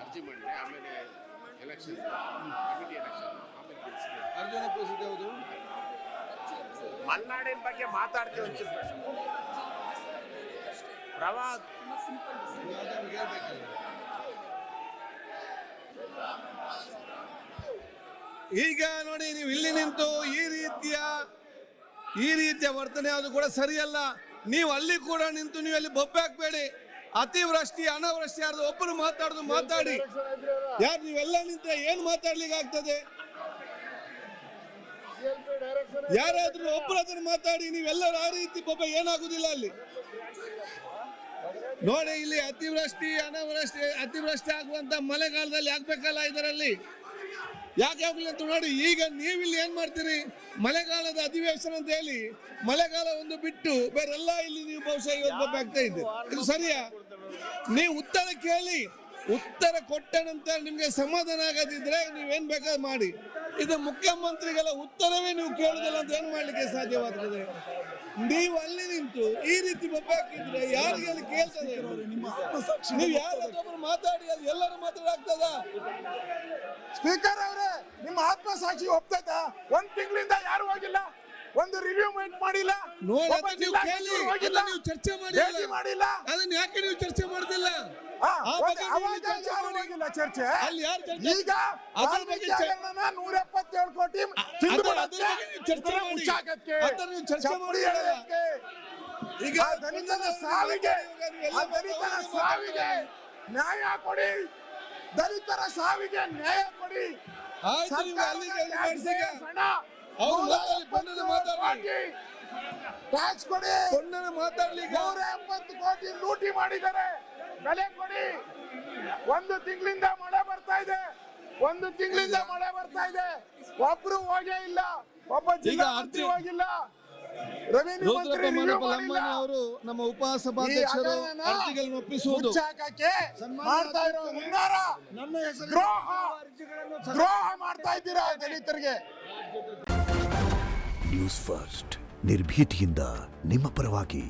ಅರ್ಜಿ ಮಾಡಿದ್ರೆ ಆಮೇಲೆ ಎಲೆಕ್ಷನ್ ಕಮಿಟಿ ಎಲೆಕ್ಷನ್ ಆಮೇಲೆ ಅರ್ಜುನ ಪರಿಸ್ಥಿತಿ ಯಾವುದು? ಮಲೆನಾಡಿನ ಬಗ್ಗೆ ಮಾತಾಡ್ತೀವಿ ಪ್ರವಾಹ ಈಗ ನೋಡಿ, ನೀವು ಇಲ್ಲಿ ನಿಂತು ಈ ರೀತಿಯ ವರ್ತನೆ ಅದು ಕೂಡ ಸರಿಯಲ್ಲ. ನೀವು ಅಲ್ಲಿ ಕೂಡ ನಿಂತು ನೀವು ಅಲ್ಲಿ ಬೊಬ್ಬೆ ಹಾಕ್ಬೇಡಿ. ಅತಿವೃಷ್ಟಿ ಅನಾವೃಷ್ಟಿ ಯಾರ್ದು ಒಬ್ಬರು ಮಾತಾಡಿ ಯಾರು ನೀವೆಲ್ಲ ನಿಂತ್ರೆ ಏನ್ ಮಾತಾಡ್ಲಿಕ್ಕೆ ಆಗ್ತದೆ? ಯಾರಾದ್ರೂ ಒಬ್ಬರು ಅದನ್ನು ಮಾತಾಡಿ. ನೀವೆಲ್ಲರೂ ಆ ರೀತಿ ಬೊಬ್ಬೆ ಏನಾಗುದಿಲ್ಲ ಅಲ್ಲಿ. ನೋಡಿ, ಇಲ್ಲಿ ಅತಿವೃಷ್ಟಿ ಆಗುವಂತ ಮಳೆಗಾಲದಲ್ಲಿ ಆಗ್ಬೇಕಲ್ಲ, ಇದರಲ್ಲಿ ಯಾಕೆ ಆಗ್ಲಿಲ್ಲ ಅಂತ ನೋಡಿ. ಈಗ ನೀವಿಲ್ಲಿ ಏನ್ ಮಾಡ್ತೀರಿ? ಮಳೆಗಾಲದ ಅಧಿವೇಶನ ಅಂತ ಹೇಳಿ ಮಳೆಗಾಲ ಒಂದು ಬಿಟ್ಟು ಬೇರೆಲ್ಲ ಇಲ್ಲಿ ನೀವು ಬಹುಶಃ ಇವತ್ತು ಆಗ್ತಾ ಇದ್ದೀರಿ. ಇದು ಸರಿಯಾ? ನೀವು ಉತ್ತರ ಕೇಳಿ, ಉತ್ತರ ಕೊಟ್ಟ ನಂತರ ನಿಮ್ಗೆ ಸಮಾಧಾನ ಆಗದಿದ್ರೆ ನೀವೇನ್ ಬೇಕಾದ್ರೂ ಮಾಡಿ. ಇದು ಮುಖ್ಯಮಂತ್ರಿಗಳ ಉತ್ತರವೇ ನೀವು ಕೇಳುದಿಲ್ಲ ಅಂತ ಏನ್ ಮಾಡ್ಲಿಕ್ಕೆ ಸಾಧ್ಯವಾಗ್ತದೆ? ನೀವು ಅಲ್ಲಿ ನಿಂತು ಈ ರೀತಿ ಬೊಬ್ಬೆ ಹಾಕಿದ್ರೆ ಯಾರಿಗೆ ಅಲ್ಲಿ ಕೇಳ್ತದೆ? ನೀವು ಯಾರಾದ್ರೂ ಮಾತಾಡಿ, ಅದು ಎಲ್ಲರೂ ಮಾತಾಡಾಗ್ತದ? ಸ್ಪೀಕರ್ ಅವರೇ, ನಿಮ್ಮ ಆತ್ಮಸಾಕ್ಷಿ ಒಪ್ತದ? ಒಂದ್ ತಿಂಗಳಿಂದ ಯಾರು ಹೋಗಿಲ್ಲ, ಒಂದು ರಿವ್ಯೂ ಮಾಡಿಲ್ಲ, ನೀವು ಚರ್ಚೆ ಮಾಡಿಲ್ಲ. ಅದನ್ನ ಯಾಕೆ ನೀವು ಚರ್ಚೆ ಮಾಡುದಿಲ್ಲ? ಚರ್ಚೆ ಅಲ್ಲಿ ಯಾರು ಈಗ 177 ಕೋಟಿ ಈಗ ದಲಿತರ ಸಾವಿಗೆ ನ್ಯಾಯ ಕೊಡಿ, ದಲಿತರ ಸಾವಿಗೆ ನ್ಯಾಯ ಕೊಡಿ. ಟ್ಯಾಕ್ಸ್ ಕೊಡಿ. ಮಾತಾಡ್ಲಿಕ್ಕೆ 170 ಕೋಟಿ ಲೂಟಿ ಮಾಡಿದ್ದಾರೆ. ಬೆಲೆ ಕೊಡಿ. ಒಂದು ತಿಂಗಳಿಂದ ಮಳೆ ಬರ್ತಾ ಇದೆ, ಒಬ್ರು ಹೋಗೇ ಇಲ್ಲ, ಒಬ್ಬ ಜಿಲ್ಲಾ ಮಂತ್ರಿ ಹೋಗಿಲ್ಲ, ರೆವಿನ್ಯೂ ಮಂತ್ರಿ ಅವರು ನಮ್ಮ ಉಪಸಭಾಧ್ಯಕ್ಷರು ಅರ್ಜಿಗಳನ್ನು ಒಪ್ಪಿಸುವುದು ಮಾಡ್ತಾ ಇರೋ ಹುನ್ನಾರ, ದ್ರೋಹ ಮಾಡ್ತಾ ಇದ್ದೀರಾ ದಲಿತರಿಗೆ. ನ್ಯೂಸ್ ಫಸ್ಟ್ ನಿರ್ಭೀತಿಯಿಂದ ನಿಮ್ಮ ಪರವಾಗಿ.